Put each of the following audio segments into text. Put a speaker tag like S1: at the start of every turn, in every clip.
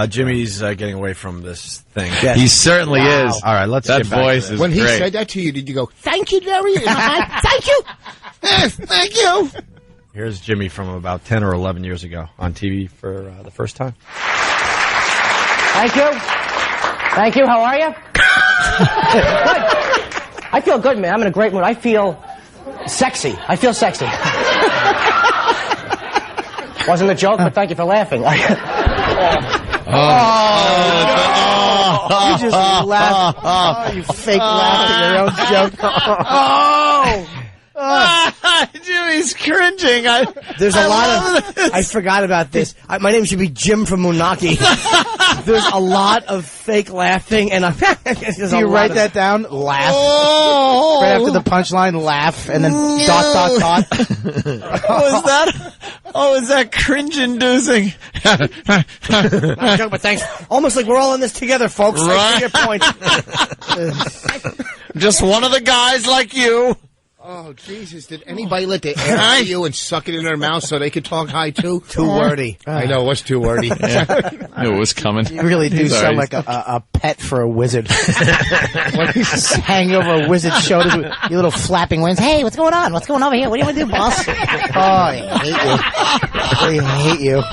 S1: Jimmy's getting away from this thing.
S2: Yes.
S3: He certainly is.
S1: All right, let's
S3: that
S1: get back
S3: voice
S1: to
S3: is
S4: When he
S3: great.
S4: said that to you, did you go, thank you, Jerry? Thank you. Yes, thank you.
S1: Here's Jimmy from about 10 or 11 years ago on TV for the first time.
S5: Thank you. Thank you. How are you? Good. I feel good, man. I'm in a great mood. I feel sexy. I feel sexy. Wasn't a joke, but thank you for laughing.
S2: You just laughed. Oh, you fake laughed at your own joke.
S3: Jimmy's cringing.
S2: There's a lot of... I forgot about this. My name should be Jim from Moonaki. There's a lot of fake laughing, and do you write that down? Laugh. Oh. Right after the punchline, laugh, and then ...
S3: What was that? Oh, is that cringe-inducing?
S2: Not a joke, but thanks. Almost like we're all in this together, folks.
S3: Right.
S2: I see your point.
S3: Just one of the guys like you.
S4: Oh, Jesus. Did anybody let the air out of you and suck it in their mouth so they could talk high, too?
S2: Too wordy.
S4: I know, it was too wordy.
S3: I knew it was coming.
S2: You really do sound like a pet for a wizard. When he's hanging over a wizard's shoulders with your little flapping wings. Hey, what's going on? What's going over here? What do you want to do, boss? Oh, I hate you.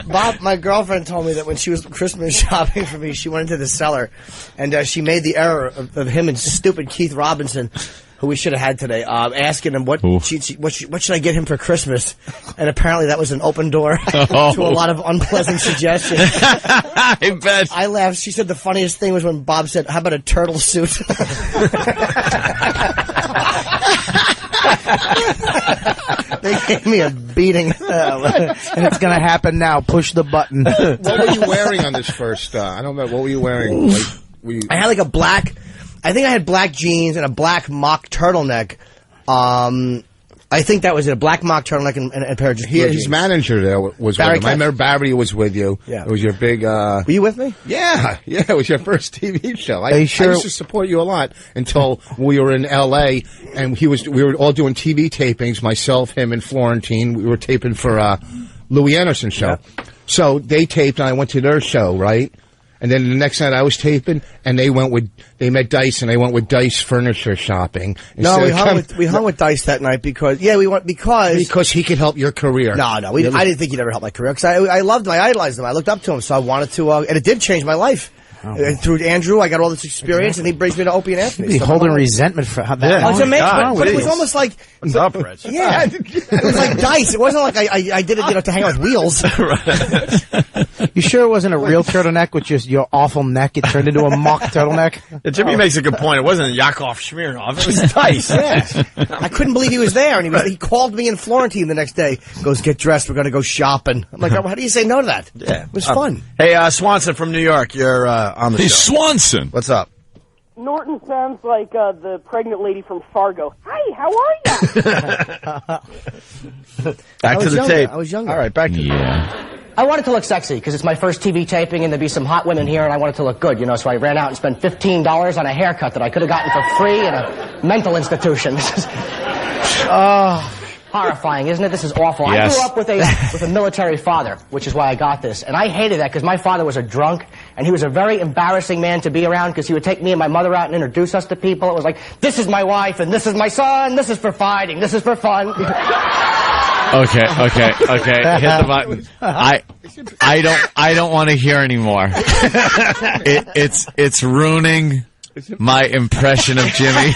S2: Bob, my girlfriend told me that when she was Christmas shopping for me, she went into the cellar, and she made the error of him and stupid Keith Robinson, who we should have had today, asking him what should I get him for Christmas, and apparently that was an open door to a lot of unpleasant suggestions.
S3: I bet.
S2: I laughed. She said the funniest thing was when Bob said, "How about a turtle suit?" They gave me a beating, and it's going to happen now. Push the button.
S4: What were you wearing on this first? I don't know. What were you wearing?
S2: I had like a black. I think I had black jeans and a black mock turtleneck. I think that was it. A black mock turtleneck and a pair of jeans.
S4: His manager there was
S2: Barry
S4: with him. I remember Barry was with you.
S2: Yeah.
S4: It was your big...
S2: Were you with me?
S4: Yeah. It was your first TV show. I used to support you a lot until we were in L.A. and we were all doing TV tapings, myself, him, and Florentine. We were taping for Louis Anderson's show. Yeah. So they taped and I went to their show, right? And then the next night I was taping, and they met Dice, and they went with Dice furniture shopping.
S2: No, we hung with Dice that night because
S4: he could help your career.
S2: No, I didn't think he'd ever help my career because I loved him, I idolized him, I looked up to him, so I wanted to, and it did change my life. Through Andrew, I got all this experience, and he brings me to Opie and Anthony.
S6: He's holding resentment for that.
S2: Yeah. It's amazing, but it was almost like...
S1: What's up, Rich?
S2: Yeah, it was like Dice. It wasn't like I did it, to hang out with Wheels.
S6: You sure it wasn't a real turtleneck with just your awful neck? It turned into a mock turtleneck?
S1: Jimmy makes a good point. It wasn't Yakov Smirnoff. It was Dice.
S2: Yeah. I couldn't believe he was there, and he called me in Florentine the next day. Goes, get dressed. We're going to go shopping. I'm like, how do you say no to that?
S1: Yeah.
S2: It was fun.
S1: Hey, Swanson from New York. You're on the show.
S3: Swanson.
S1: What's up?
S7: Norton sounds like the pregnant lady from Fargo. Hi, how are you?
S1: Back to the tape.
S2: I was younger.
S1: All right, back to
S5: I wanted to look sexy because it's my first TV taping and there'd be some hot women here and I wanted to look good, so I ran out and spent $15 on a haircut that I could have gotten for free in a mental institution. This is horrifying, isn't it? This is awful.
S3: Yes.
S5: I grew up with a military father, which is why I got this. And I hated that because my father was a drunk and he was a very embarrassing man to be around because he would take me and my mother out and introduce us to people. It was like, this is my wife and this is my son, this is for fighting, this is for fun.
S3: Okay. Hit the button. I don't want to hear anymore. It's ruining my impression of Jimmy.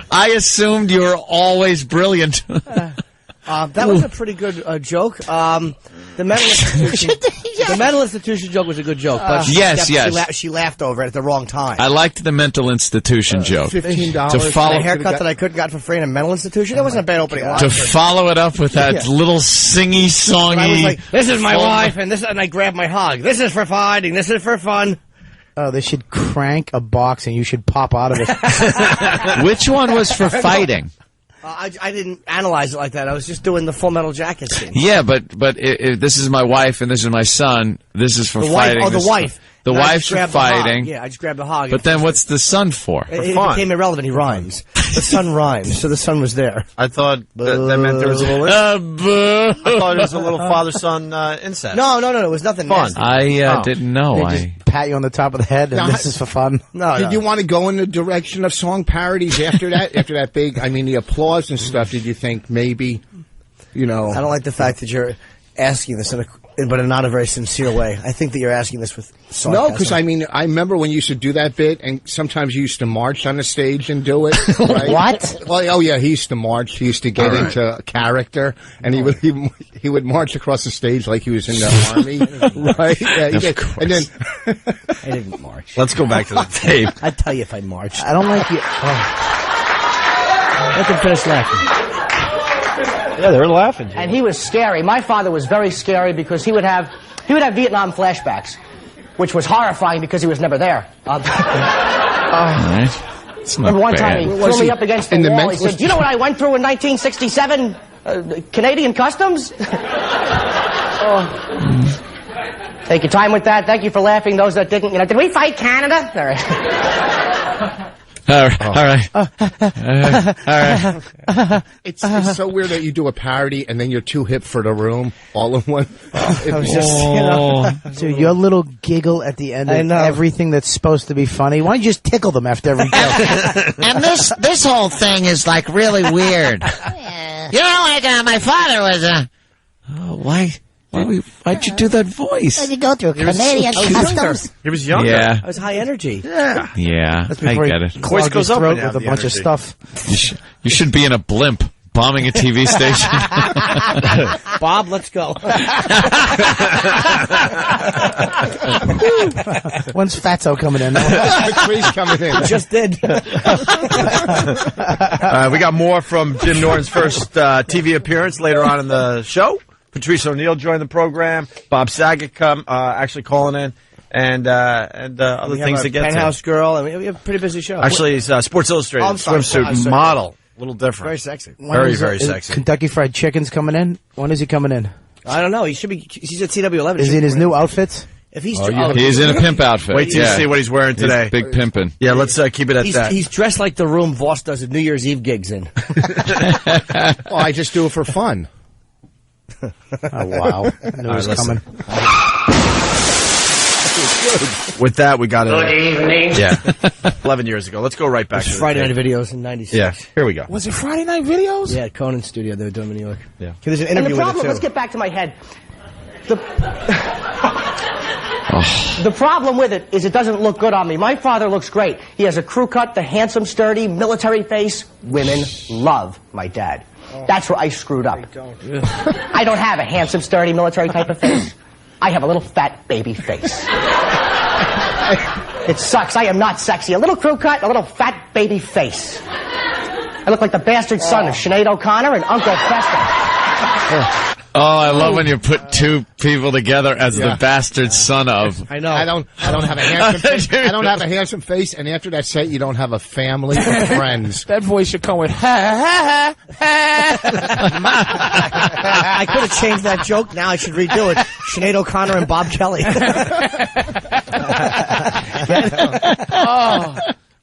S3: I assumed you were always brilliant.
S2: That was a pretty good joke. The mental institution joke was a good joke, but she laughed over it at the wrong time.
S3: I liked the mental institution joke.
S4: $15
S3: to follow
S2: a haircut that I could have got for free in a mental institution. That wasn't a bad opening line.
S3: To follow it up with that little singy songy.
S2: I was like, "This is my wife," and I grabbed my hug. This is for fighting. This is for fun.
S6: Oh, they should crank a box and you should pop out of it.
S3: Which one was for fighting?
S2: I didn't analyze it like that. I was just doing the Full Metal Jacket scene.
S3: Yeah, but if this is my wife and this is my son, this is for fighting.
S2: The wife.
S3: The
S2: And I
S3: wives
S2: just
S3: are
S2: grabbed the hog.
S3: fighting.
S2: Yeah, I just grabbed the hog.
S3: But then what's the son for?
S2: It
S1: fun.
S2: became irrelevant. He rhymes. The son rhymes, so the son was there.
S1: I thought that meant there was a little. I thought it was a little father-son incest.
S2: No. It was nothing
S1: Fun.
S2: nasty.
S3: I didn't know.
S6: They just pat you on the top of the head, and
S4: No,
S6: this is for fun.
S2: No,
S4: Did you want to go in the direction of song parodies after that? After that big, I mean, the applause and stuff, did you think maybe, you know?
S2: I don't like the fact that you're asking this but in not a very sincere way. I think that you're asking this with sarcasm.
S4: No, because I mean, I remember when you used to do that bit, and sometimes you used to march on the stage and do it. Right?
S6: What?
S4: Well, oh yeah, he used to march. He used to get into character, and he would march across the stage like he was in the army, right? Yeah, he did. And then
S2: I didn't march.
S1: Let's go back to the tape.
S2: I'd tell you if I marched.
S6: I don't like you.
S2: Let them finish laughing.
S1: Yeah, they're laughing.
S5: And he was scary. My father was very scary because he would have Vietnam flashbacks, which was horrifying because he was never there.
S3: It's not
S5: Remember one time he
S3: bad.
S5: threw me up against the
S4: in the
S5: wall. He
S4: mental-
S5: said, "Do you know what I went through in 1967? Canadian Customs?" Take your time with that. Thank you for laughing. Those that didn't, did we fight Canada? All right.
S3: All right.
S4: it's so weird that you do a parody and then you're too hip for the room all in one.
S2: I was just,
S6: Dude, your little giggle at the end
S2: I
S6: of
S2: know.
S6: everything that's supposed to be funny. Why don't you just tickle them after every joke?
S8: And this whole thing is like really weird. You know, like my father was
S3: Why'd you do that voice?
S8: Did you go through Canadian customs?
S1: He was younger.
S3: Yeah.
S2: I was high energy.
S3: Yeah, I
S6: Before he
S3: get it.
S1: Voice
S6: clogged
S1: goes
S6: his
S1: up
S6: throat
S1: and down
S6: with a
S1: the
S6: bunch of
S1: energy.
S6: stuff.
S3: You should be in a blimp bombing a TV station.
S2: Bob, let's go.
S6: When's Fatso coming in?
S4: Patrice coming in.
S2: Just did.
S1: We got more from Jim Norton's first TV appearance later on in the show. Patrice O'Neill joined the program. Bob Saget actually calling in, and other things to get
S2: Penthouse
S1: to.
S2: Girl. I mean, we have a pretty busy show.
S1: Actually, he's Sports Illustrated
S2: Oh, I'm sorry.
S1: swimsuit
S2: I'm sorry.
S1: model. A little different.
S2: Very sexy.
S1: Very, very sexy.
S6: Kentucky Fried Chicken's coming in. When is he coming in?
S2: I don't know. He should be. He's at CW11.
S6: Is he in his new outfits?
S2: If he's
S3: He's in a pimp outfit.
S1: Wait till you see what he's wearing today.
S3: He's big pimping.
S1: Yeah, let's keep it at that.
S2: He's dressed like the room Voss does at New Year's Eve gigs in.
S4: Well, I just do it for fun.
S6: Oh, wow. I knew it was
S1: listen.
S6: coming.
S1: With that, we got it.
S5: Good evening.
S1: Yeah, 11 years ago. Let's go right back to the
S2: Friday
S1: tape.
S2: Night Videos in '96.
S1: Yeah, here we go.
S6: Was it Friday Night Videos?
S2: Yeah, at Conan's studio. They were doing in New York.
S1: Yeah.
S2: Okay, there's an
S5: And
S2: interview
S5: the problem,
S2: with
S5: let's
S2: it too.
S5: get back to my head. The problem with it is it doesn't look good on me. My father looks great. He has a crew cut, the handsome, sturdy, military face. Women love my dad. That's where I screwed up. I don't have a handsome, sturdy, military type of face. I have a little fat baby face. It sucks. I am not sexy. A little crew cut, a little fat baby face. I look like the bastard son of Sinead O'Connor and Uncle Fester.
S3: Oh, I love when you put two people together as the bastard son of.
S2: I know.
S4: I don't have a handsome face. I don't have a handsome face, and after that set, you don't have a family or friends.
S6: That voice should come with ha ha ha.
S2: I could have changed that joke. Now I should redo it. Sinead O'Connor and Bob Kelly.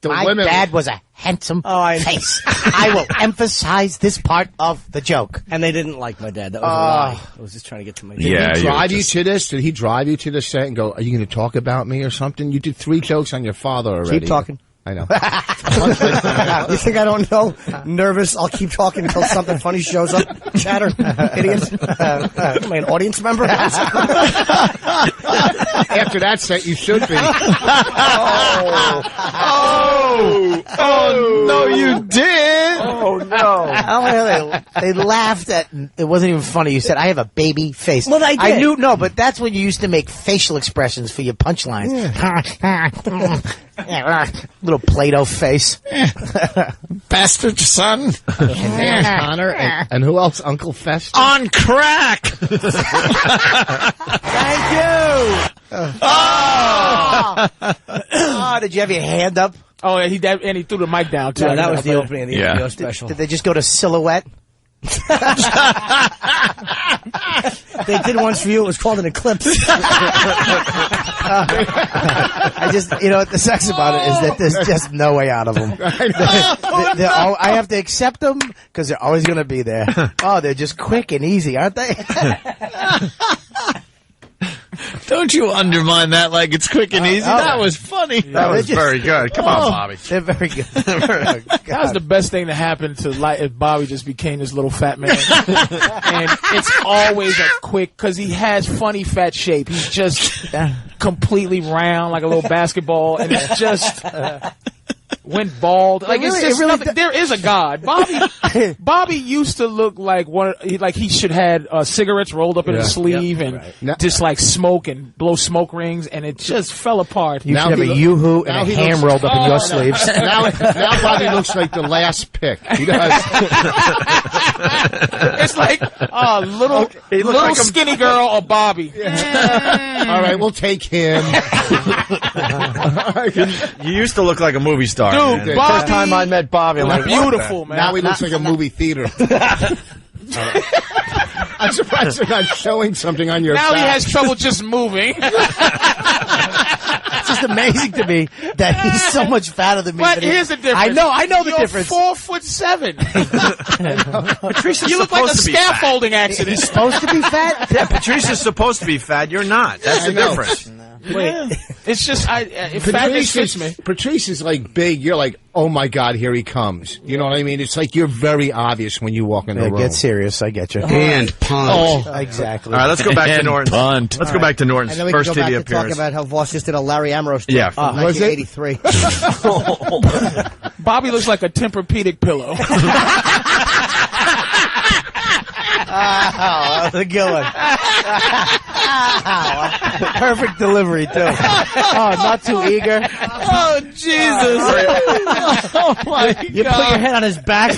S6: My dad was a handsome face. I will emphasize this part of the joke.
S2: And they didn't like my dad. That was a lie. I was just trying to get to my dad.
S3: Yeah,
S4: Did he
S3: you
S4: drive
S3: were
S4: you
S3: just-
S4: to this? Did he drive you to the set and go, are you going to talk about me or something? You did 3 jokes on your father already.
S2: Keep talking.
S4: I know.
S2: You think I don't know? Nervous. I'll keep talking until something funny shows up. Chatter. Idiot. Am I an audience member?
S4: After that set, you should be.
S3: Oh, no, you did.
S1: Oh, no.
S6: They laughed at. It wasn't even funny. You said I have a baby face.
S2: Well, I did.
S6: I knew but that's when you used to make facial expressions for your punchlines. Little Play-Doh face.
S3: Bastard son.
S4: And Connor and who else? Uncle Fester.
S3: On crack.
S2: Thank you.
S6: Oh, did you have your hand up?
S9: Oh, and he threw the mic down too.
S2: No, that was the opening of the
S3: Yeah.
S2: video special.
S6: Did they just go to silhouette?
S2: They did once for you. It was called an eclipse.
S6: I just, what the sex about it is that there's just no way out of them. I have to accept them because they're always going to be there. Oh, they're just quick and easy, aren't they?
S3: Don't you undermine that like it's quick and easy. That was funny.
S1: That was very good. Come on, Bobby.
S6: They're very good.
S9: That was the best thing to happen to if Bobby just became this little fat man. And it's always a quick, because he has funny fat shape. He's just completely round like a little basketball, and it's just went bald. Like it's just nothing. There is a God. Bobby used to look like he should had cigarettes rolled up in his sleeve and just like smoke and blow smoke rings, and it just fell apart.
S6: You should have a yoo-hoo and a ham rolled up in your sleeves.
S4: Now Bobby looks like the last pick. He does.
S9: It's like a little like skinny girl or Bobby.
S4: All right, we'll take him.
S1: You used to look like a movie star.
S9: Dude,
S1: man.
S9: Bobby,
S1: First time I met Bobby, I'm like,
S9: beautiful, man.
S4: Now he looks like a movie theater. I'm surprised they're not showing something on your
S9: Now
S4: back.
S9: he has trouble just moving.
S6: It's just amazing to me that he's so much fatter than me.
S9: But here's the difference.
S6: I know the difference.
S9: 4'7".
S1: Patrice,
S9: you look like a scaffolding accident.
S6: He's supposed to be fat?
S1: Yeah, Patrice is supposed to be fat. You're not. That's the difference.
S9: Wait, it's just fatness fits me.
S4: Patrice is like big. You're like, oh my God, here he comes. You know what I mean? It's like you're very obvious when you walk in the room.
S6: Get serious. I get you.
S2: And punt.
S6: Oh, exactly.
S1: All right, let's go back to Norton.
S3: Punt.
S1: Let's go back to Norton's
S2: And then we
S1: first
S2: can go
S1: TV
S2: back to talk
S1: appearance.
S2: about how Voss just did a Larry Ambrose story from
S4: Was it?
S2: 1983.
S9: Bobby looks like a Tempur-Pedic pillow.
S6: That's a good one. Perfect delivery, too. Oh, not too eager.
S9: Oh, Jesus. Oh, my God.
S2: You put your head on his back.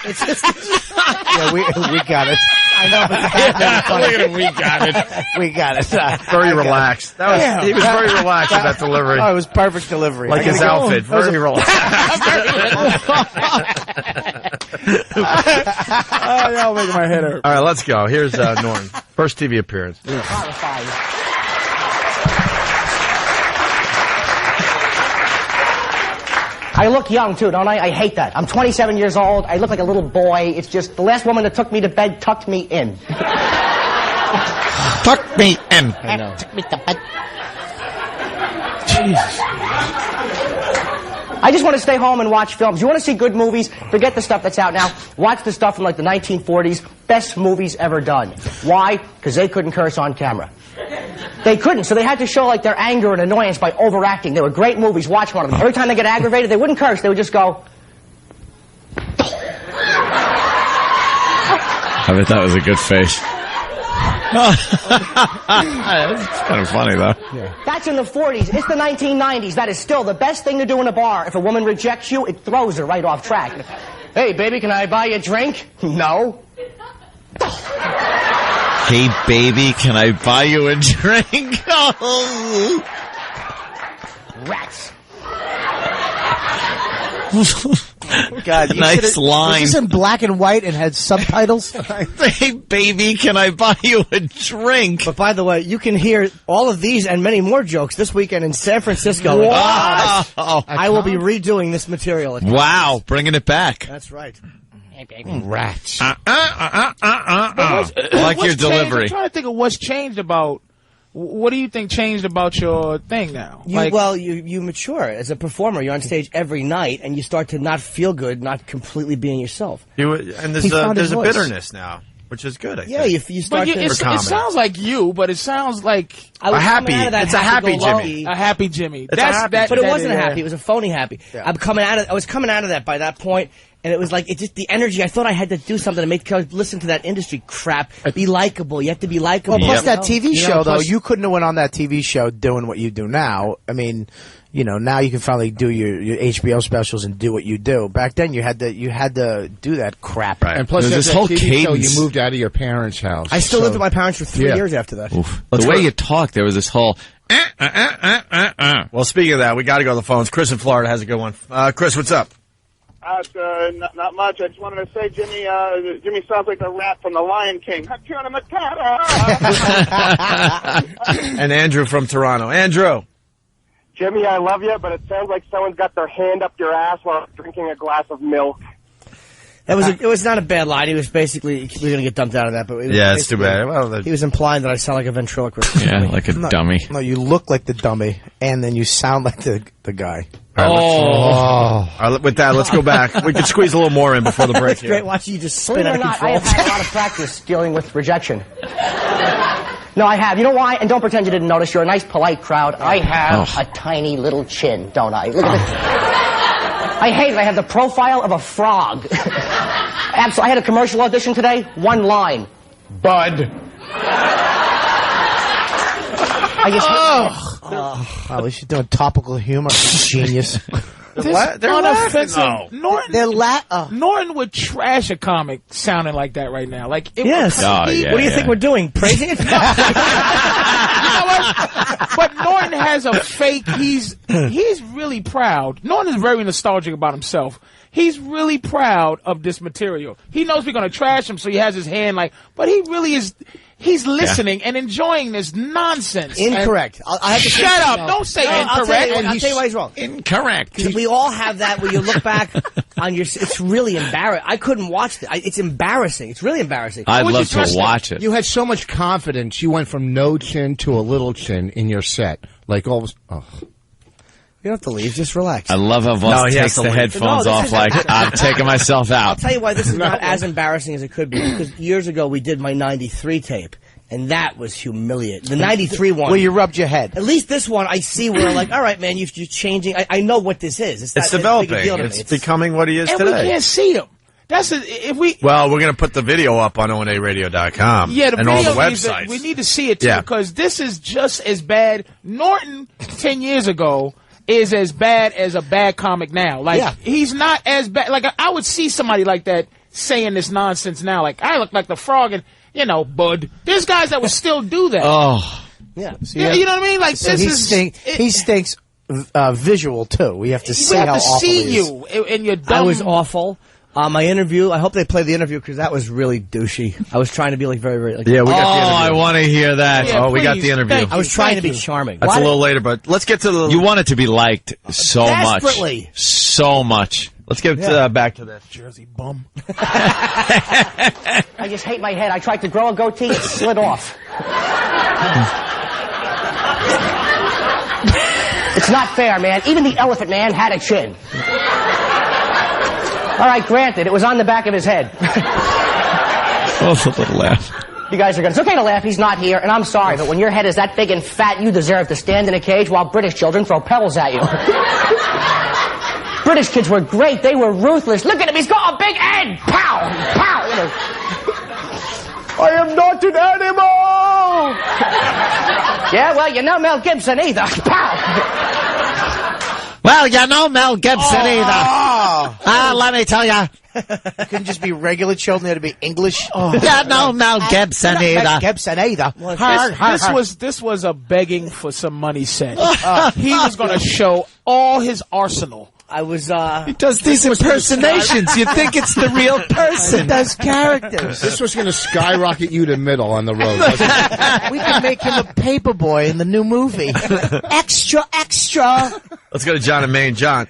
S2: It's just,
S6: Yeah, we got it.
S2: I know, but
S1: Look at him, we got it.
S6: We got it.
S1: Very relaxed. That was, he was very relaxed in that delivery.
S6: Oh, it was perfect delivery.
S1: Like his outfit, very relaxed.
S9: Oh, y'all making my head hurt.
S1: All right, let's go. Here's Norton. First TV appearance.
S5: I look young, too, don't I? I hate that. I'm 27 years old. I look like a little boy. It's just the last woman that took me to bed tucked me in.
S3: Tuck me in.
S6: I know.
S9: Jesus.
S5: I just want to stay home and watch films. You want to see good movies? Forget the stuff that's out now. Watch the stuff from like the 1940s. Best movies ever done. Why? Because they couldn't curse on camera. They couldn't, so they had to show like their anger and annoyance by overacting. They were great movies. Watch one of them. Every time they get aggravated, they wouldn't curse. They would just go.
S3: I bet that was a good face. It's kind of funny, though.
S5: Yeah. That's in the 40s. It's the 1990s. That is still the best thing to do in a bar. If a woman rejects you, it throws her right off track. Hey, baby, can I buy you a drink? No.
S3: Hey, baby, can I buy you a drink? Oh.
S5: Rats.
S6: God,
S3: nice line.
S6: Was this in black and white and had subtitles?
S3: Hey, baby, can I buy you a drink?
S2: But by the way, you can hear all of these and many more jokes this weekend in San Francisco.
S3: Wow.
S2: I will be redoing this material.
S3: Wow, bringing it back.
S2: That's right.
S6: Rats.
S3: I like your delivery.
S9: I'm trying to think of what's changed about. What do you think changed about your thing now?
S2: You mature as a performer. You're on stage every night, and you start to not feel good, not completely being yourself.
S1: And there's a bitterness now, which is good. I think.
S2: You start to.
S9: It sounds like you, but it sounds like
S2: I was
S1: happy.
S2: coming out of that
S1: It's a happy Jimmy.
S9: a happy Jimmy.
S1: It's a happy
S2: But it wasn't a
S9: yeah.
S2: happy. It was a phony happy. Yeah. I was coming out of that by that point, and it was like the energy. I thought I had to do something to make listen to that industry crap. Be likable. You have to be likable.
S6: Well, plus that TV
S2: You know,
S6: show, though,
S2: plus-
S6: you couldn't have went on that TV show doing what you do now. I mean, now you can finally do your HBO specials and do what you do. Back then, you had to do that crap.
S1: Right.
S4: And plus,
S3: There's
S4: that
S3: this whole
S4: TV show,
S3: cadence.
S4: you moved out of your parents' house.
S2: I still lived with my parents for 3 years after that.
S3: Oof. The way you talk, there was this whole.
S1: Well, speaking of that, we got to go to the phones. Chris in Florida has a good one. Chris, what's up?
S10: Not much. I just wanted to say, Jimmy sounds like the rat from The Lion King. Hakuna Matata.
S1: And Andrew from Toronto. Andrew.
S10: Jimmy, I love you, but it sounds like someone's got their hand up your ass while drinking a glass of milk.
S2: It was not a bad line. He was basically, we're going to get dumped out of that, but
S1: yeah, it's too bad. Well,
S2: he was implying that I sound like a ventriloquist.
S3: Yeah, like a dummy.
S6: No, you look like the dummy, and then you sound like the guy.
S1: All right, with that, let's go back. We can squeeze a little more in before the break.
S2: It's great watching you just spin
S5: Believe it
S2: out
S5: or
S2: of
S5: not,
S2: control.
S5: I have had a lot of practice dealing with rejection. No, I have. You know why? And don't pretend you didn't notice. You're a nice, polite crowd. I have a tiny little chin, don't I? Look at this. I hate it. I have the profile of a frog. I had a commercial audition today. One line. Bud. I just...
S6: At least you're doing topical humor. Genius.
S9: They're unoffensive.
S6: No.
S9: Norton would trash a comic sounding like that right now. Like, it
S2: Yes.
S9: would
S2: What do you think we're doing? Praising it?
S9: You know what? But Norton has a fake. He's really proud. Norton is very nostalgic about himself. He's really proud of this material. He knows we're going to trash him, so he has his hand but he really is. He's listening and enjoying this nonsense.
S2: Incorrect. I have to
S9: Shut up! Don't say incorrect.
S2: I'll tell you why he's wrong.
S3: Incorrect.
S2: We all have that where you look back on your. It's really embarrassing. I couldn't watch it. It's embarrassing. It's really embarrassing.
S3: I'd love to watch it.
S4: You had so much confidence. You went from no chin to a little chin in your set. Like all of a
S2: You don't have to leave. Just relax.
S3: I love how Voss takes the headphones off like I'm taking myself out.
S2: I'll tell you why this is not as embarrassing as it could be. Because years ago we did my 93 tape. And that was humiliating. The 93 one.
S6: Where you rubbed your head.
S2: At least this one I see where like, all right, man, you're changing. I know what this is. It's
S1: developing.
S2: Big a deal to me.
S1: It's becoming what he is
S9: and
S1: today.
S9: we can't see him.
S1: Well, we're going to put the video up on onaradio.com.
S9: Yeah, the
S1: and
S9: video
S1: all the websites.
S9: we need to see it too because this is just as bad. Norton 10 years ago is as bad as a bad comic now. Like he's not as bad. Like I would see somebody like that saying this nonsense now. Like I look like the frog and bud. There's guys that would still do that.
S6: Oh, yeah. So
S9: you know what I mean? Like
S6: so he stinks visual too. We have to see how awful he is.
S9: You and you're dumb.
S2: I was awful. My interview, I hope they play the interview because that was really douchey. I was trying to be like very, very... Like,
S1: we got the interview.
S3: I want to hear that.
S9: Yeah,
S1: we got the interview.
S2: I was trying to be charming.
S1: That's a little later, but let's get to the...
S3: You want it to be liked so
S2: Desperately.
S3: much. So much.
S1: Let's get back to this.
S9: Jersey bum.
S5: I just hate my head. I tried to grow a goatee. It slid off. It's not fair, man. Even the elephant man had a chin. All right, granted, it was on the back of his head.
S3: Oh, a little laugh.
S5: You guys are good. It's okay to laugh. He's not here, and I'm sorry, but when your head is that big and fat, you deserve to stand in a cage while British children throw pebbles at you. British kids were great. They were ruthless. Look at him. He's got a big head. Pow! Pow! I am not an animal! Yeah, well, you're no Mel Gibson either. Pow!
S8: Well, you're no Mel Gibson either. Let me tell you.
S6: It couldn't just be regular children. They had to be English.
S8: You're no Mel Gibson either.
S6: Mel Gibson either.
S9: This was a begging for some money set. He was going to show all his arsenal.
S2: I was,
S3: He does these impersonations. You think it's the real person.
S6: He does characters.
S4: This was going to skyrocket you to middle on the road.
S6: We can make him a paper boy in the new movie. Extra, extra.
S1: Let's go to John and Maine. John.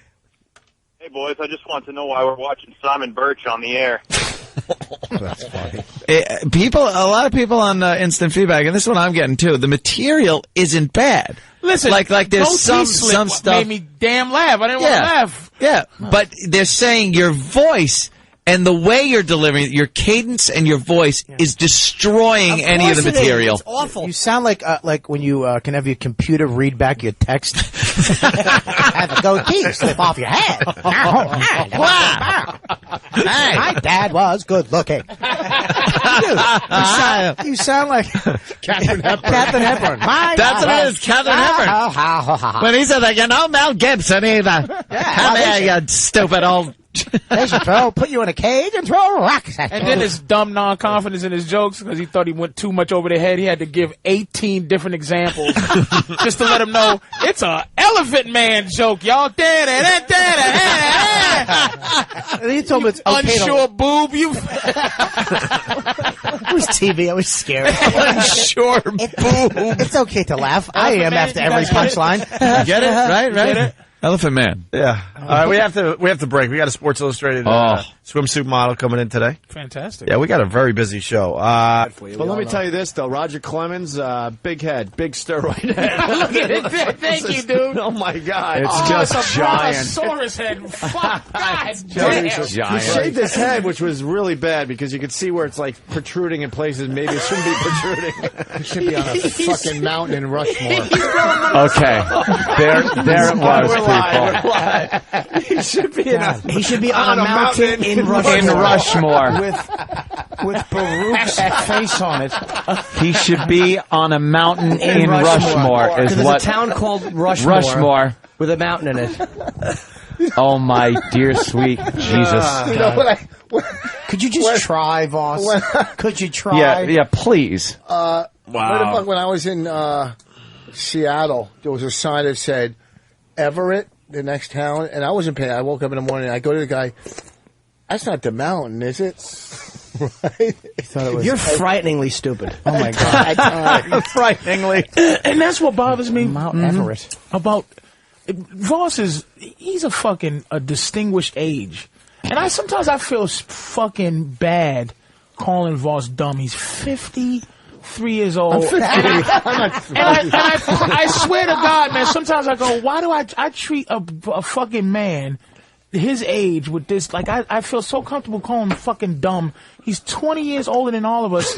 S10: Hey, boys, I just want to know why we're watching Simon Birch on the air.
S4: That's funny.
S3: A lot of people on instant feedback, and this is what I'm getting too. The material isn't bad.
S9: Listen,
S3: like there's some stuff
S9: made me damn laugh. I didn't want to laugh.
S3: Yeah, but they're saying your voice and the way you're delivering it, your cadence and your voice is destroying any of the material.
S2: It's awful.
S6: You sound like when you can have your computer read back your text. Have a goatee slip off your head. Hey, my dad was good looking. You sound like
S4: Catherine Hepburn.
S6: Catherine Hepburn.
S3: That's what it is, Catherine Hepburn. When he said that, Mel Gibson either. Come here, you stupid old
S6: They should put you in a cage and throw rocks at you.
S9: And then his dumb non-confidence in his jokes because he thought he went too much over the head. He had to give 18 different examples just to let him know it's a elephant man joke, y'all.
S6: And he told him it's okay
S9: unsure boob. You.
S2: It was TV. I was scared.
S3: Unsure boob.
S6: It's okay to laugh. I am after every punchline.
S3: Get it? Right?
S9: Get it?
S3: Elephant Man.
S1: Yeah. All right, we have to break. We got a Sports Illustrated swimsuit model coming in today.
S9: Fantastic.
S1: Yeah, we got a very busy show.
S11: But let me tell you this, though. Roger Clemens, big head, big steroid head.
S9: Look at it. Thank you, dude.
S11: Oh, my God.
S9: It's
S11: just giant.
S9: Brontosaurus head. Fuck, God
S11: Damn.
S9: damn.
S11: He shaved his head, which was really bad because you could see where it's like protruding in places maybe it shouldn't be protruding.
S4: He should be on a fucking mountain in Rushmore.
S3: Okay. There it was, people.
S11: He should be
S2: He should be on a mountain in Rushmore.
S3: In Rushmore.
S6: With Baruch's face on it.
S3: He should be on a mountain in Rushmore. Is
S2: There's
S3: what?
S2: a town called Rushmore.
S3: Rushmore.
S2: With a mountain in it.
S3: Oh my dear sweet Jesus.
S4: You know what?
S6: Could you just try, Voss? Could you try?
S3: Yeah, please.
S4: Wow. When I was in Seattle, there was a sign that said Everett, the next town, and I wasn't paying. I woke up in the morning, I go to the guy, that's not the mountain, is it? Right?
S2: You're frighteningly stupid.
S6: Oh, my God.
S1: Frighteningly.
S9: And that's what bothers me.
S6: Mount Everett.
S9: About Voss he's a distinguished age. And sometimes I feel fucking bad calling Voss dumb. He's 53 years old.
S4: I'm 50.
S9: I swear to God, man, sometimes I go, why do I treat a fucking man his age with this? Like, I feel so comfortable calling him fucking dumb. He's 20 years older than all of us.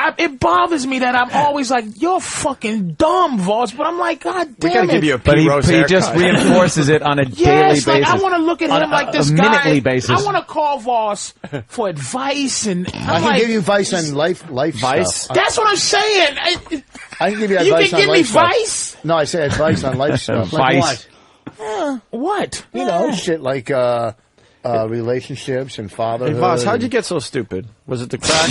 S9: And it bothers me that I'm always like, you're fucking dumb, Voss. But I'm like, God damn it.
S1: We gotta give you a
S3: But
S1: Pete Rose
S3: he
S1: haircut.
S3: just reinforces it on a daily
S9: Yes, like
S3: basis.
S9: I want to look at him like this
S3: a
S9: guy.
S3: minutely basis.
S9: I want to call Voss for advice, and
S4: I can give you advice on life
S11: Vice?
S4: stuff.
S9: That's what I'm saying.
S4: I can give you
S9: You
S4: advice
S9: can
S4: on
S9: give me
S4: life stuff.
S9: vice?
S4: No, I say advice on life stuff.
S3: Vice.
S4: Like
S9: What?
S4: what? You know, shit like relationships and fatherhood.
S11: Hey, Voss, how'd you get so stupid? Was it the crack?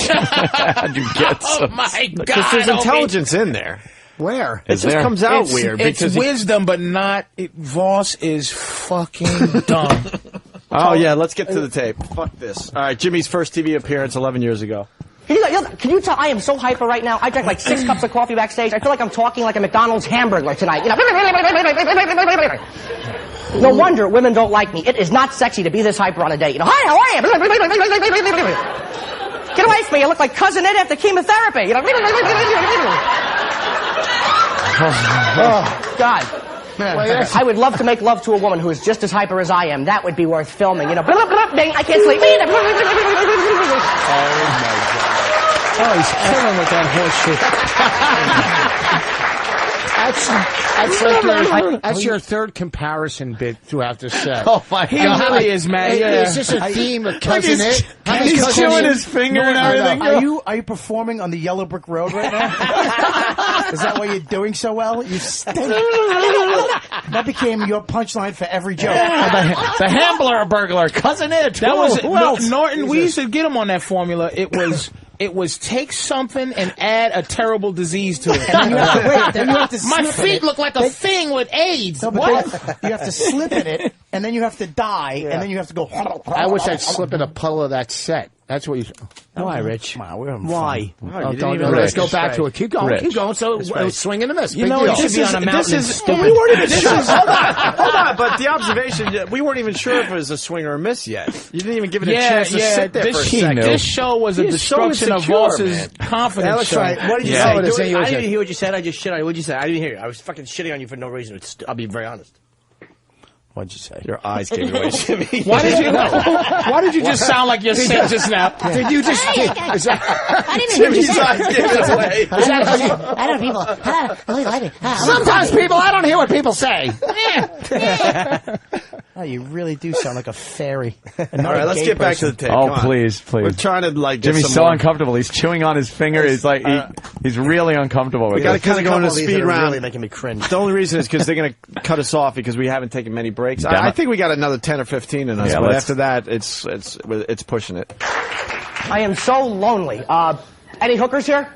S3: How'd you get so?
S9: Oh my God!
S1: Because there's intelligence in there.
S2: Where?
S1: It just comes out
S9: It's
S1: weird.
S9: It's
S1: because
S9: wisdom, but not. Voss is fucking dumb.
S1: Oh, yeah, let's get to the tape. Fuck this. All right, Jimmy's first TV appearance 11 years ago.
S5: Can you tell I am so hyper right now? I drank like 6 cups of coffee backstage. I feel like I'm talking like a McDonald's hamburger tonight. You know. No wonder women don't like me. It is not sexy to be this hyper on a date. You know, hi, how are you? Get away from me. I look like Cousin Ed after chemotherapy. You know. Oh, God. I would love to make love to a woman who is just as hyper as I am. That would be worth filming. You know, ding, I can't sleep.
S4: Oh, he's killing with that horseshit. That's your third comparison bit throughout the set.
S1: Oh, my
S9: He
S1: God.
S9: really is, man. Yeah.
S4: Is this a theme of Cousin It?
S1: He's chewing his finger and everything.
S6: Are you performing on the Yellow Brick Road right now? Is that why you're doing so well? You stink. That became your punchline for every joke.
S3: The Hambler burglar, Cousin It.
S9: That was
S3: Who else?
S9: Norton. We used to get him on that formula. It was take something and add a terrible disease to it.
S6: And then you have to wait. Then you have to
S9: My
S6: slip in
S9: feet
S6: it.
S9: look like a thing with AIDS.
S6: No, but
S9: What?
S6: then you have to slip in it, and then you have to die, and then you have to go.
S4: I wish I'd slip in a puddle of that set. That's what you.
S2: Why, Rich?
S6: Wow, we're having
S2: Why?
S4: Let's go back to it. Keep going.
S3: Rich.
S4: Keep going. So swing and a miss.
S9: You
S4: Big
S9: know,
S4: deal.
S2: should be on a mountain.
S1: We weren't even sure. Hold on. But the observation, we weren't even sure if it was a swing or a miss yet. You didn't even give it a chance to sit there for a second.
S9: This show was a
S1: He is so
S9: destruction of
S1: insecure,
S9: Voss's
S1: man.
S9: confidence.
S2: That's
S9: show.
S2: right. What did you
S3: Yeah.
S2: say? I didn't hear what you said. I just shit on you. What did you say? I didn't hear you. I was fucking shitting on you for no reason. I'll be very honest.
S6: What'd you say?
S1: Your eyes gave away, Jimmy.
S9: Why did you just sound like you're sick just now?
S4: Did you just?
S8: I didn't hear what you
S1: Jimmy's
S8: said.
S1: eyes gave it away.
S8: I don't know people. I don't really like it.
S4: Sometimes people, I don't hear what people say.
S6: Oh, you really do sound like a fairy.
S1: All right, let's get back to the tape.
S12: Oh,
S1: Come on.
S12: please.
S1: We're trying to get
S12: Jimmy's
S1: some
S12: so
S1: more.
S12: uncomfortable. He's chewing on his finger. He's like, he's really uncomfortable with
S1: We got to
S12: this.
S1: kind of go into
S2: These
S1: speed
S2: are
S1: round.
S2: really making me cringe.
S1: The only reason is because they're going to cut us off because we haven't taken many breaks.
S12: Damn
S1: I
S12: it.
S1: think we got another 10 or 15 in us,
S12: Yeah,
S1: but
S12: let's-
S1: after that, it's pushing it.
S5: I am so lonely. Any hookers here?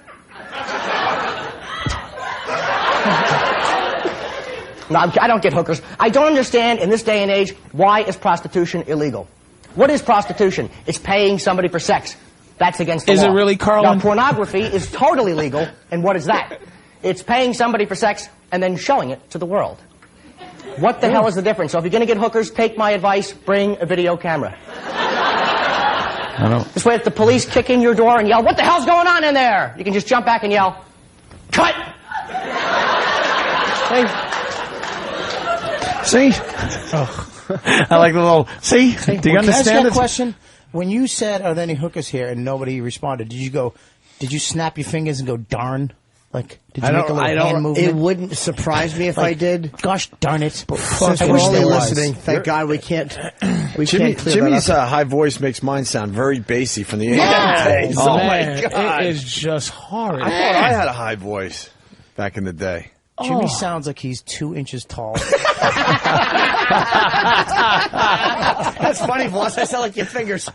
S5: No, I don't get hookers. I don't understand in this day and age, why is prostitution illegal? What is prostitution? It's paying somebody for sex. That's against the law.
S9: Is it really, Carlin?
S5: Now, pornography is totally legal, and what is that? It's paying somebody for sex and then showing it to the world. What the hell is the difference? So if you're going to get hookers, take my advice, bring a video camera.
S12: I don't.
S5: This way, if the police kick in your door and yell, "What the hell's going on in there?" you can just jump back and yell, "Cut!"
S12: See? I like the little, see? Do you
S6: Can I ask
S12: understand
S6: you a
S12: it?
S6: question? When you said, "Are there any hookers here?" and nobody responded, did you snap your fingers and go, "Darn"? Like, did you make a little hand movement?
S2: It wouldn't surprise me if I did.
S6: Gosh darn it!
S2: Since
S6: I
S2: we're
S6: wish
S2: only
S6: there was.
S2: listening, thank God we can't. We
S1: Jimmy,
S2: can't clear
S1: Jimmy's
S2: that up.
S1: high voice makes mine sound very bassy from the 80s.
S9: Man,
S1: Oh, my God.
S9: it is just horrid.
S1: I thought I had a high voice back in the day.
S6: Jimmy sounds like he's 2 inches tall.
S2: That's funny, Voss. I sound like your fingers.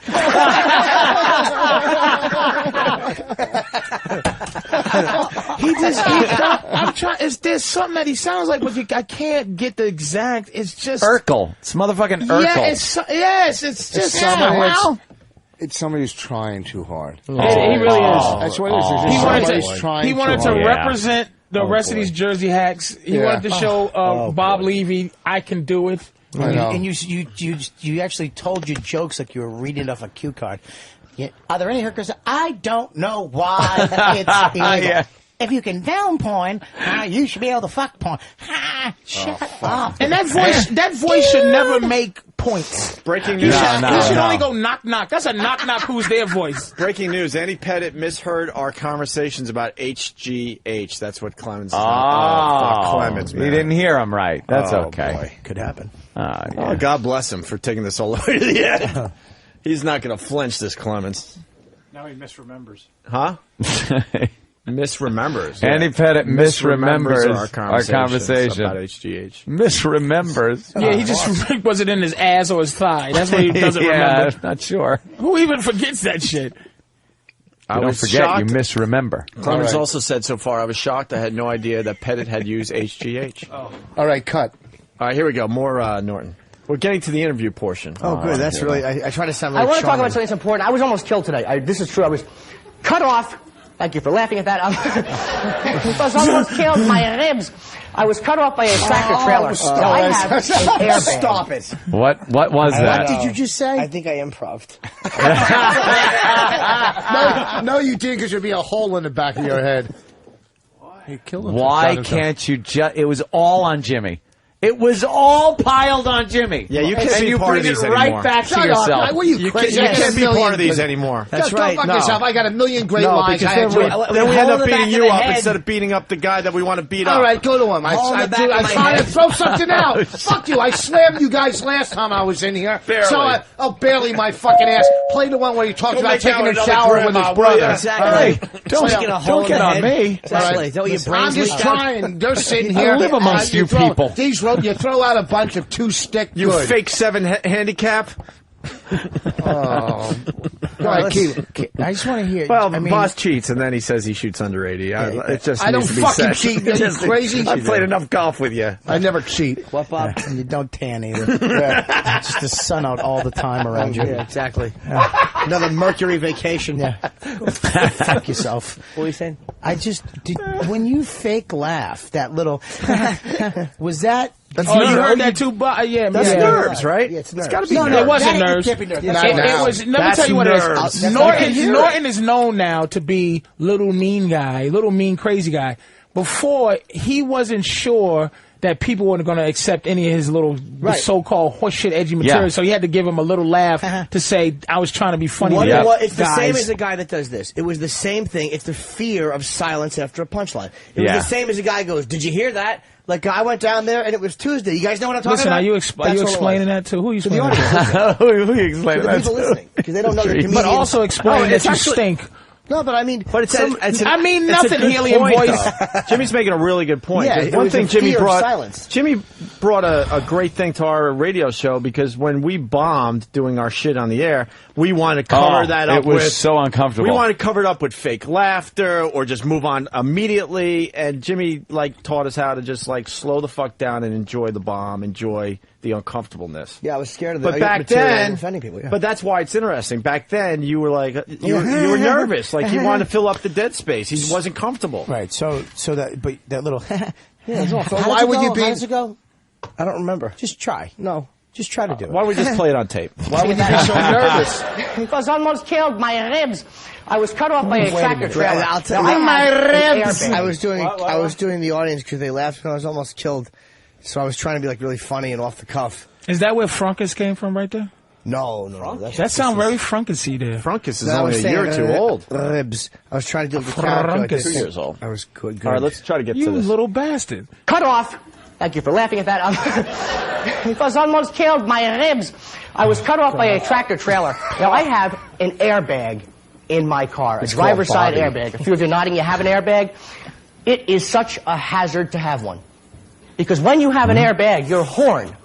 S9: I'm trying. There's something that he sounds like, but I can't get the exact. It's just
S12: Urkel. It's motherfucking Urkel.
S9: Yeah, it's just
S4: It's somebody who's trying too hard.
S9: He really is.
S4: That's what it is. It's just
S9: He
S4: somebody
S9: wanted
S4: who's trying
S9: he wanted
S4: too
S9: to
S4: hard.
S9: represent the rest of these Jersey hacks. He
S4: Yeah.
S9: wanted to show Bob Levy, I can do it.
S4: I know.
S6: And you actually told your jokes like you were reading off a cue card. Yeah. Are there any hookers? I don't know why it's illegal.
S12: Yeah.
S6: If you can down porn, you should be able to fuck porn. Shut up.
S9: And that voice should never make points.
S1: Breaking
S9: He
S1: news.
S9: should only go knock knock. That's a knock knock. Who's their voice?
S1: Breaking news. Andy Pettit misheard our conversations about HGH. That's what Clemens is. Clemens,
S12: He
S1: man.
S12: didn't hear him right. That's
S1: Oh,
S12: okay.
S1: boy.
S6: Could happen.
S12: Yeah.
S1: Oh, God bless him for taking this all the way to the end. He's not going to flinch, this Clemens.
S13: Now he misremembers.
S1: Huh? Misremembers.
S12: Andy Pettit misremembers
S1: our conversation about HGH.
S12: Misremembers.
S9: Yeah, he just was it in his ass or his thigh. That's what he doesn't
S12: Yeah,
S9: remember.
S12: not sure.
S9: Who even forgets that shit?
S1: I
S12: don't
S1: was
S12: forget,
S1: shocked.
S12: you misremember.
S1: Clemens also said so far, I was shocked. I had no idea that Pettit had used HGH.
S4: All right, cut.
S1: All right, here we go. More Norton. We're getting to the interview portion.
S2: Oh, good. That's really. I try to sound.
S5: I
S2: Really
S5: want to talk
S2: charming.
S5: about something that's important. I was almost killed today. This is true. I was cut off. Thank you for laughing at that. I was almost killed. My ribs. I was cut off by a tractor trailer. Now, I have an airbag.
S2: Stop it.
S12: What was that?
S6: What did you just say?
S2: I think I improv'd.
S4: No, you didn't, because there'd be a hole in the back of your head.
S6: You killed him.
S12: Why can't you just... It was all on Jimmy. It was all piled on Jimmy.
S1: Yeah, you can't
S12: and
S1: be
S12: you
S1: part
S12: bring
S1: of these
S12: it right
S1: anymore.
S12: back to
S4: Shut up.
S12: yourself.
S4: What are you crazy?
S1: You
S4: I got
S1: can't
S4: a
S1: be
S4: million-
S1: part of these anymore.
S2: That's
S4: Go
S2: right.
S4: fuck
S2: No.
S4: yourself. I got a million great
S1: No,
S4: lines.
S1: because
S4: I had
S1: then we end
S2: hold
S1: up
S2: the back
S1: beating
S2: of
S1: you
S2: the
S1: up
S2: head.
S1: instead of beating up the guy that we want to beat up.
S4: All right, go to him.
S2: Hold the back of
S4: I
S2: my
S4: tried to
S2: head.
S4: throw something out. Fuck you. I slammed you guys last time I was in here.
S1: Barely.
S4: So barely my fucking ass. Play the one where he talks
S1: Go
S4: about
S1: make
S4: taking
S1: out
S4: a
S1: with
S4: shower
S1: another
S4: with his
S1: grandma,
S4: brother.
S1: will ya?
S2: Exactly.
S4: All right.
S2: Don't get a hole
S12: don't
S2: in
S12: get
S2: the
S12: on
S2: head.
S12: me.
S2: Exactly. Is that what your brain's
S4: I'm just
S2: leaked?
S4: trying. They're sitting here.
S12: live amongst you
S4: throw-
S12: people.
S4: You throw out a bunch of two-stick
S1: You
S4: good.
S1: fake 7 handicap.
S4: Oh. Go ahead, keep.
S6: I just want to hear.
S1: Well,
S6: I mean,
S1: Voss cheats, and then he says he shoots under 80. It just
S4: I don't
S1: needs to be
S4: fucking
S1: said.
S4: cheat. Are you crazy?
S1: I've played enough golf with you.
S4: I never cheat.
S2: What, Bob?
S6: and you don't tan either. Just the sun out all the time around you.
S2: Yeah, exactly. Another Mercury vacation.
S6: Yeah. Fuck yourself.
S2: What were you saying?
S6: I just did, when you fake laugh, that little was that?
S9: Oh, you heard that too? Yeah,
S2: That's
S9: yeah.
S2: nerves, right?
S6: Yeah, it's nerves.
S2: It's got to be
S6: No,
S2: nerves.
S9: It wasn't
S6: That-
S9: nerves.
S6: it can't be nerves.
S9: It,
S6: That's
S9: it
S4: now.
S9: was. Let me
S1: That's
S9: tell you what it
S1: nerves.
S9: is.
S6: That's
S9: Norton is known now to be little mean guy, little mean crazy guy. Before he wasn't sure that people weren't going to accept any of his little so-called horseshit edgy material. So he had to give him a little laugh to say, I was trying to be funny.
S2: It's the same as a guy that does this. It was the same thing. It's the fear of silence after a punchline. It was the same as a guy goes, did you hear that? Like, I went down there and it was Tuesday. You guys know what I'm talking about?
S9: Listen, are you explaining that to? Who are you explaining
S2: that
S9: to?
S12: Who are you explaining that to?
S2: People listening, because they don't know the comedian.
S9: But also explain that you stink.
S2: No, but I mean,
S1: nothing,
S9: helium voice.
S1: Jimmy's making a really good point.
S2: Yeah,
S1: one thing Jimmy
S2: silence.
S1: Jimmy brought a great thing to our radio show, because when we bombed doing our shit on the air, we wanted to cover that up with...
S12: It was so uncomfortable.
S1: We wanted to cover it up with fake laughter or just move on immediately, and Jimmy taught us how to just slow the fuck down and enjoy the bomb, enjoy the uncomfortableness.
S2: Yeah, I was scared of
S1: that. But back then,
S2: offending people. Yeah.
S1: But that's why it's interesting. Back then, you were you were nervous, you wanted to fill up the dead space. He wasn't comfortable.
S6: Right. So that little.
S2: So why would you be? How does it go? I don't remember.
S6: Just try.
S2: No.
S6: Just try to do it.
S1: Why don't we just play it on tape?
S2: Why would you be so nervous?
S5: Because I almost killed my ribs. I was cut off by a tractor trailer.
S2: I'll tell you.
S5: My ribs.
S2: I was doing the audience because they laughed when I was almost killed. So I was trying to be really funny and off the cuff.
S9: Is that where Frunkus came from right there?
S2: No.
S9: That sounds very Frunkus-y there.
S1: Frunkus is only a year or two old.
S2: Ribs. I was trying to do the character. 2 years
S1: old.
S2: I was good.
S1: All right, let's try to get to this.
S9: You little bastard.
S5: Cut off. Thank you for laughing at that. Because I almost killed my ribs. I was cut off by a tractor trailer. Now, I have an airbag in my car, a driver's side airbag. A few of you nodding, you have an airbag. It is such a hazard to have one. Because when you have an airbag, your horn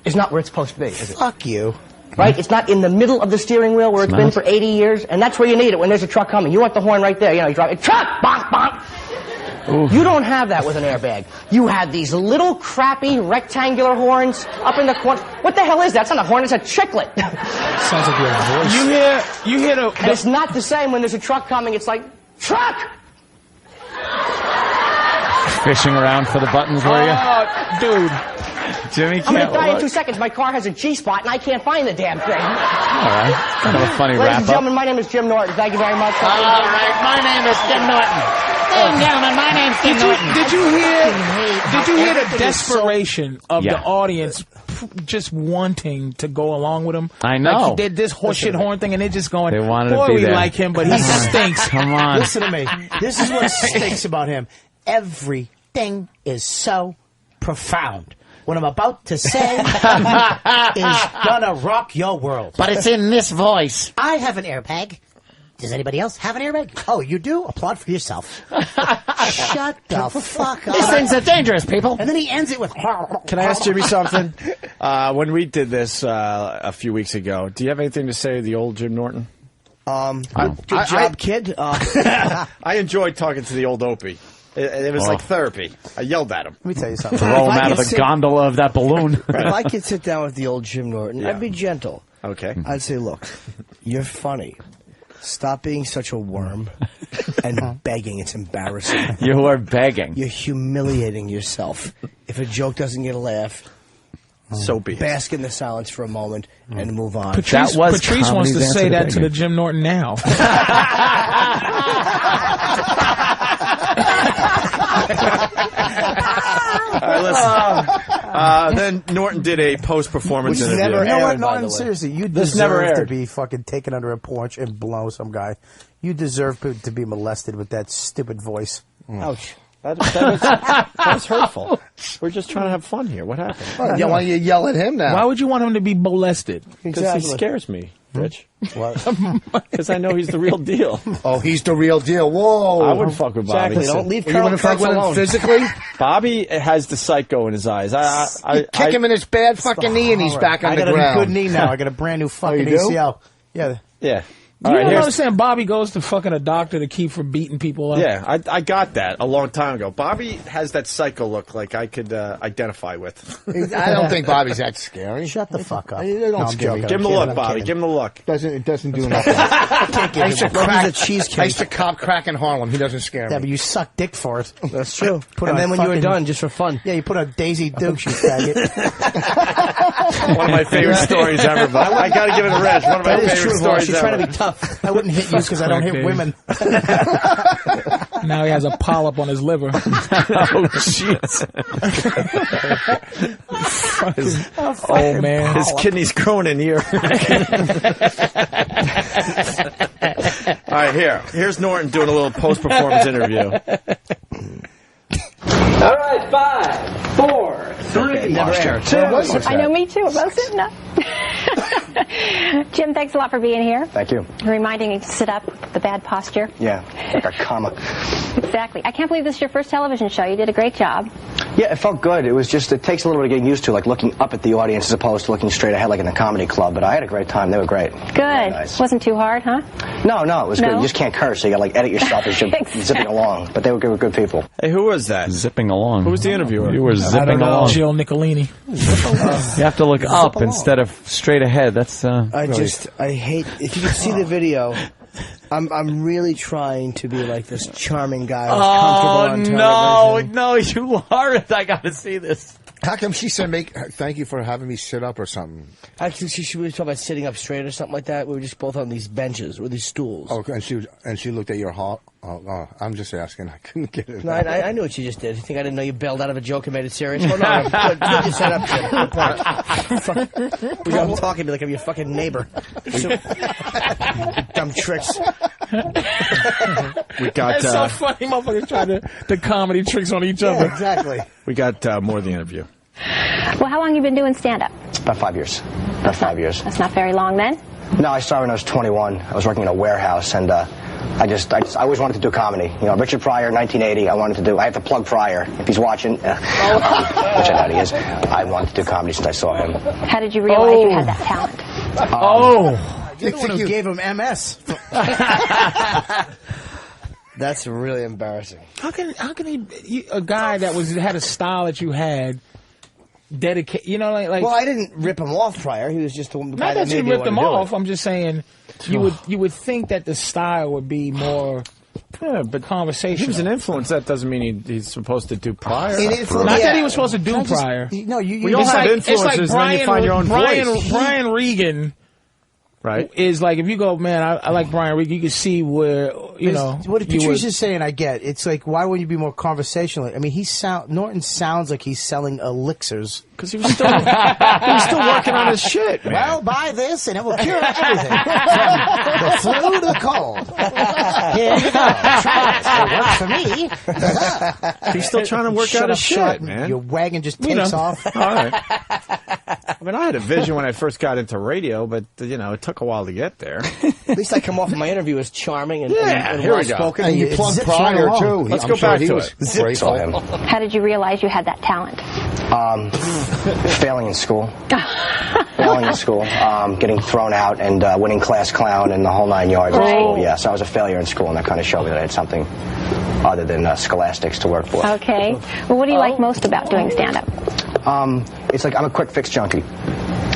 S5: is not where it's supposed to be, is it?
S6: Fuck you.
S5: Right? It's not in the middle of the steering wheel where it's been for 80 years, and that's where you need it when there's a truck coming. You want the horn right there. You drive a truck! Bonk, bonk! Ooh. You don't have that with an airbag. You have these little crappy rectangular horns up in the corner. What the hell is that? It's not a horn, it's a chiclet.
S6: Sounds like your voice.
S9: You hear the...
S5: And it's not the same when there's a truck coming. It's like, truck!
S12: Fishing around for the buttons, were you?
S9: Oh, dude.
S12: Jimmy can't
S5: I'm going to die in 2 seconds. My car has a G-spot, and I can't find the damn thing.
S12: All right. Kind of a funny wrap-up.
S5: Ladies and gentlemen, my name is Jim Norton. Thank you very much.
S8: All right, my name is Jim Norton. Ladies and gentlemen, my name's Jim Norton.
S9: Did you hear the desperation of the audience just wanting to go along with him?
S12: I know.
S9: They did this horseshit horn thing, and they're just going,
S12: they wanted
S9: boy,
S12: to be
S9: we
S12: there.
S9: like him, but he stinks.
S12: Come on.
S6: Listen to me. This is what stinks about him. Everything is so profound. What I'm about to say is gonna rock your world.
S8: But it's in this voice.
S14: I have an airbag. Does anybody else have an airbag?
S6: Oh, you do? Applaud for yourself.
S14: Shut the fuck up.
S8: These things are dangerous, people.
S6: And then he ends it with...
S1: Can I ask Jimmy something? When we did this a few weeks ago, do you have anything to say to the old Jim Norton?
S2: Good job, kid.
S1: I enjoyed talking to the old Opie. It was like therapy. I yelled at him.
S6: Let me tell you something.
S12: Throw him out of the gondola of that balloon.
S2: If I could sit down with the old Jim Norton, I'd be gentle.
S1: Okay.
S2: I'd say, look, you're funny. Stop being such a worm and begging. It's embarrassing.
S12: You are begging.
S2: You're humiliating yourself. If a joke doesn't get a laugh,
S1: so be it.
S2: Bask in the silence for a moment and move on.
S9: Patrice wants to say that to the Jim Norton now.
S1: All right, listen. Then Norton did a post-performance interview.
S2: Never
S6: You know what?
S2: aired, by the
S6: No,
S2: way.
S6: seriously, you
S1: This never
S6: deserve to
S1: aired.
S6: be fucking taken under a porch and blow some guy. You deserve to be molested with that stupid voice.
S2: Ouch.
S1: That was hurtful. We're just trying to have fun here. What happened?
S4: Why don't you yell at him now?
S9: Why would you want him to be molested?
S1: Because he scares me, Rich.
S4: What?
S1: Because I know he's the real deal.
S4: Oh, he's the real deal. Whoa.
S1: I wouldn't fuck with Bobby.
S2: Exactly. Don't leave
S4: You
S2: Colonel
S4: wouldn't fuck
S2: Kurtz
S4: with him
S2: alone.
S4: physically?
S1: Bobby has the psycho in his eyes.
S4: Kick him in his bad fucking knee and he's back on
S6: I
S4: the
S6: got
S4: ground.
S6: a good knee now. I got a brand new fucking
S4: you do?
S6: ACL. Yeah.
S1: Yeah.
S9: You
S1: All right,
S9: don't
S1: here's-
S9: understand Bobby goes to fucking a doctor to keep from beating people up.
S1: Yeah, I got that a long time ago. Bobby has that psycho look like I could identify with.
S4: I don't think Bobby's that scary.
S6: Shut the fuck up.
S4: Don't
S6: No, I'm
S4: scare me.
S6: joking.
S1: Give him the
S6: I'm
S1: look,
S6: kidding, I'm
S1: Bobby.
S6: kidding.
S1: Give him the look.
S4: It doesn't do nothing. I used to crack cheesecake. I used to cop crack in Harlem. He doesn't scare
S6: Yeah,
S4: me.
S6: but you suck dick for it.
S2: That's true.
S6: Put
S2: And
S6: on
S2: then when you were
S6: fucking-
S2: done, just for fun.
S6: Yeah, you put on Daisy Dukes, you faggot.
S1: One of my favorite stories ever. But I got to give it a Reg. One of my
S2: That is
S1: favorite
S2: true, Voss.
S1: stories
S2: You're
S1: ever.
S2: trying to be tough.
S6: I wouldn't hit you because I don't hit women.
S9: Now he has a polyp on his liver.
S12: Oh, jeez.
S9: Oh, man.
S11: His kidney's growing in here. All right, here's Norton doing a little post-performance interview.
S15: All right, 5, 4, 3, 2.
S16: I know, me too. Was it? No. Jim, thanks a lot for being here.
S5: Thank you.
S16: Reminding me to sit up with the bad posture.
S5: Yeah, like a comma.
S16: Exactly. I can't believe this is your first television show. You did a great job.
S5: Yeah, it felt good. It was just, it takes a little bit of getting used to, like looking up at the audience as opposed to looking straight ahead like in the comedy club. But I had a great time. They were great.
S16: Good. Nice. Wasn't too hard, huh?
S5: No, it was good. You just can't curse, so you got to like edit yourself as you're zipping along. But they were good people.
S11: Hey, who was that?
S12: Zipping along.
S11: Who was the interviewer?
S12: You were zipping along.
S9: Jill Nicolini.
S12: You have to look up instead of straight ahead. That's
S2: I hate, if you could see the video, I'm really trying to be like this charming guy who's comfortable on television.
S12: No, you aren't. I got to see this.
S4: How come she said, thank you for having me sit up or something?
S2: Actually, she was talking about sitting up straight or something like that. We were just both on these benches or these stools.
S4: Oh, and she looked at your heart. Oh, I'm just asking. I couldn't get it.
S2: No, I knew what you just did. You think I didn't know you bailed out of a joke and made it serious? Well, no, good you set up, Jim. I'm talking to me like I'm your fucking neighbor. Dumb tricks.
S11: We got.
S9: It's so funny, motherfuckers trying the comedy tricks on each other.
S2: Exactly.
S11: We got more of the interview.
S16: Well, how long have you been doing stand-up?
S5: About 5 years. About 5 years.
S16: That's not very long then.
S5: No, I started when I was 21. I was working in a warehouse, and I always wanted to do comedy. You know, Richard Pryor, 1980. I have to plug Pryor if he's watching, which I doubt he is. I wanted to do comedy since I saw him.
S16: How did you realize you had that talent?
S2: You're the one who gave him MS. That's really embarrassing.
S9: How can a guy that had a style that you had dedicate? You know, like.
S2: Well, I didn't rip him off prior. He was just the guy
S9: not
S2: that
S9: that you
S2: made me
S9: ripped him
S2: want to do
S9: off.
S2: it.
S9: I'm just saying you would think that the style would be more.
S11: Yeah, but
S9: conversation.
S11: He was an influence. That doesn't mean he's supposed to do Pryor.
S9: Not that he was supposed to do Pryor.
S2: No,
S11: we all have influences, and then you find your own voice.
S9: Brian Regan.
S11: Right.
S9: Is like, if you go, man, I like Brian Regan, you can see where,
S6: what Patricia's saying, I get. It's like, why wouldn't you be more conversational? I mean, Norton sounds like he's selling elixirs.
S11: Because he was still working on his shit, man.
S6: Well, buy this and it will cure everything. From the flu to the cold. Here you go. Try it. It works for me.
S11: He's still trying to work out his shit, man.
S6: Your wagon just takes off.
S11: All right. I mean, I had a vision when I first got into radio, but, it took a while to get there.
S2: At least I come off of my interview as charming and
S11: here we go.
S2: well-spoken.
S4: And you plug Pryor, too.
S11: Let's go back to it.
S5: Grateful.
S16: How did you realize you had that talent?
S5: Failing in school. Getting thrown out and winning class clown and the whole 9 yards in school. Yeah, so I was a failure in school, and that kind of showed me that I had something other than scholastics to work for.
S16: Okay. Well, what do you like most about doing stand-up?
S5: It's like I'm a quick fix junkie.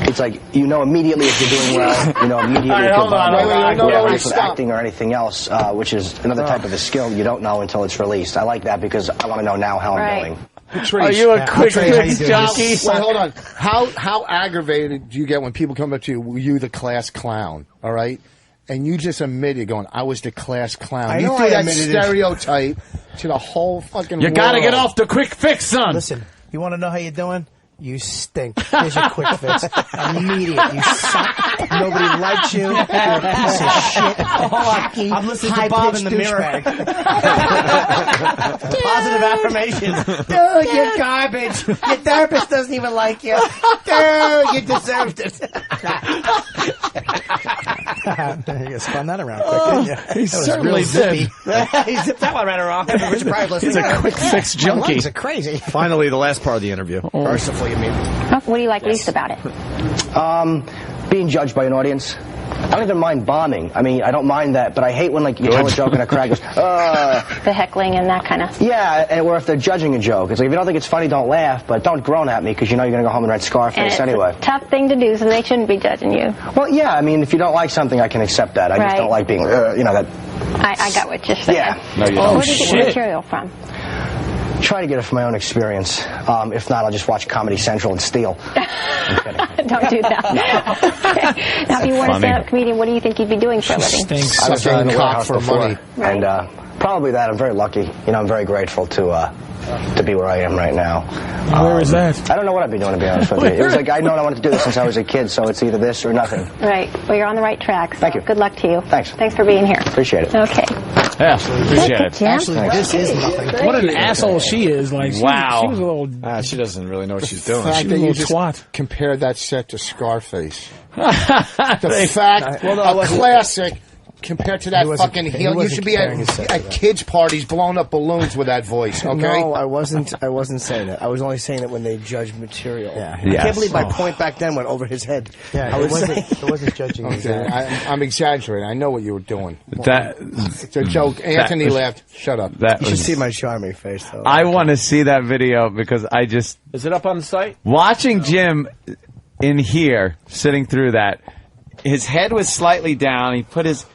S5: It's like, immediately if you're doing well, immediately if you're bombing with acting or anything else, which is another type of a skill you don't know until it's released. I like that because I want to know now how I'm doing.
S12: Patrice, are you a quick fix jockey?
S4: Wait, hold on. How aggravated do you get when people come up to you, were you the class clown, all right? And you just admit it, going, I was the class clown. You threw that stereotype to the whole fucking world.
S12: You gotta get off the quick fix, son.
S6: Listen, you want to know how you're doing? You stink. Here's your quick fix. Immediate. You suck. Nobody likes you. You're a piece of shit.
S2: I'm listening to Bob in the mirror. Positive affirmations. Dude, you're garbage. Your therapist doesn't even like you. Dude, you deserved it.
S6: You spun that around quick, didn't you?
S12: He certainly did.
S2: He zipped that one right around.
S12: He's a quick fix junkie.
S6: My legs are crazy.
S11: Finally, the last part of the interview.
S2: Mercifully, you mean.
S16: What do you like least about it?
S5: Being judged by an audience. I don't even mind bombing. I mean, I don't mind that, but I hate when, you tell a joke and a crowd goes,
S16: the heckling and that kind of...
S5: Yeah, or if they're judging a joke. It's like, if you don't think it's funny, don't laugh, but don't groan at me, because you know you're going to go home and write Scarface anyway.
S16: It's a tough thing to do, so they shouldn't be judging you.
S5: Well, yeah, I mean, if you don't like something, I can accept that. I just don't like being, that...
S16: I got what you're saying.
S5: Yeah.
S11: No, you don't.
S16: Where do you get your material from?
S5: Try to get it from my own experience. If not, I'll just watch Comedy Central and steal.
S16: Don't do that. Now, if you weren't a stand-up comedian, what do you think you'd be doing for a living?
S5: I was in the warehouse before, and Probably that. I'm very lucky. You know, I'm very grateful to be where I am right now.
S9: Where is that?
S5: I don't know what I'd be doing, to be honest with you. It was like I'd known I wanted to do this since I was a kid, so it's either this or nothing.
S16: Right. Well, you're on the right track. So
S5: Thank you.
S16: Good luck to you.
S5: Thanks.
S16: Thanks for being here.
S5: Appreciate it.
S16: Okay.
S12: Yeah, appreciate it.
S2: Actually, this is nothing.
S9: What an asshole she is. Like, she was a little.
S11: She doesn't really know what she's
S4: The
S11: doing.
S4: fact
S9: She's a
S4: that you
S9: little
S4: just
S9: twat.
S4: compared that set to Scarface. The fact, a classic, compared to that fucking heel. You should be at kids' parties blowing up balloons with that voice, okay?
S2: No, I wasn't saying that. I was only saying that when they judge material.
S6: Yeah.
S2: I can't believe my point back then went over his head.
S6: Yeah, it wasn't judging.
S4: Okay, I'm exaggerating. I know what you were doing.
S12: It's
S4: a joke. Anthony laughed. Shut up.
S2: You should see my charming face, though.
S12: I want to see that video because I just...
S11: Is it up on the site?
S12: Watching Jim in here, sitting through that, his head was slightly down. He put his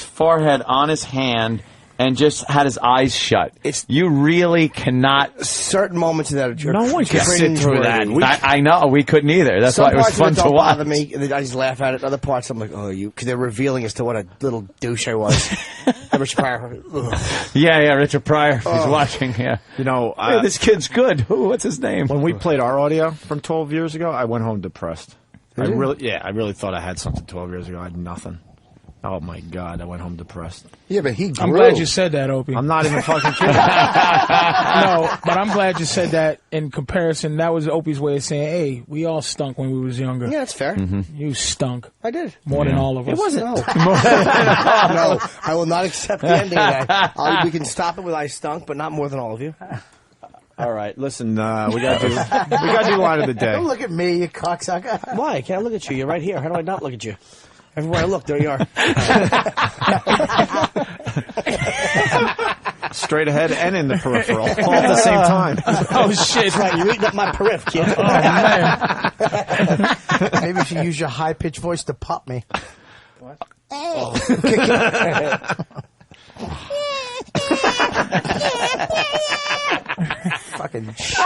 S12: forehead on his hand and just had his eyes shut. You really cannot...
S2: Certain moments of that are
S12: no one can sit through that. I know. We couldn't either. That's why it was fun to watch.
S2: Bother me, and then I just laugh at it. Other parts, I'm like, oh, because they're revealing as to what a little douche I was. Richard Pryor.
S12: Yeah, Richard Pryor. He's watching, yeah.
S11: You know,
S12: hey, this kid's good. Ooh, what's his name?
S11: When we played our audio from 12 years ago, I went home depressed. I really thought I had something 12 years ago. I had nothing. Oh, my God. I went home depressed.
S4: Yeah, but he grew.
S9: I'm glad you said that, Opie.
S11: I'm not even fucking kidding.
S9: No, but I'm glad you said that in comparison. That was Opie's way of saying, hey, we all stunk when we was younger.
S2: Yeah, that's fair.
S9: You stunk.
S2: I did.
S9: More than all of us.
S2: It wasn't. No. No, I will not accept the ending of that. We can stop it with I stunk, but not more than all of you.
S11: All right, listen, we got to do line of the day.
S6: Don't look at me, you cocksucker.
S2: Why? I can't look at you. You're right here. How do I not look at you? Everywhere I look, there you are.
S11: Straight ahead and in the peripheral, all at the same time.
S2: Oh, shit. That's right. You're eating up my periph, kid.
S6: Oh, man. Maybe if you use your high-pitched voice to pop me. What? Fucking shit.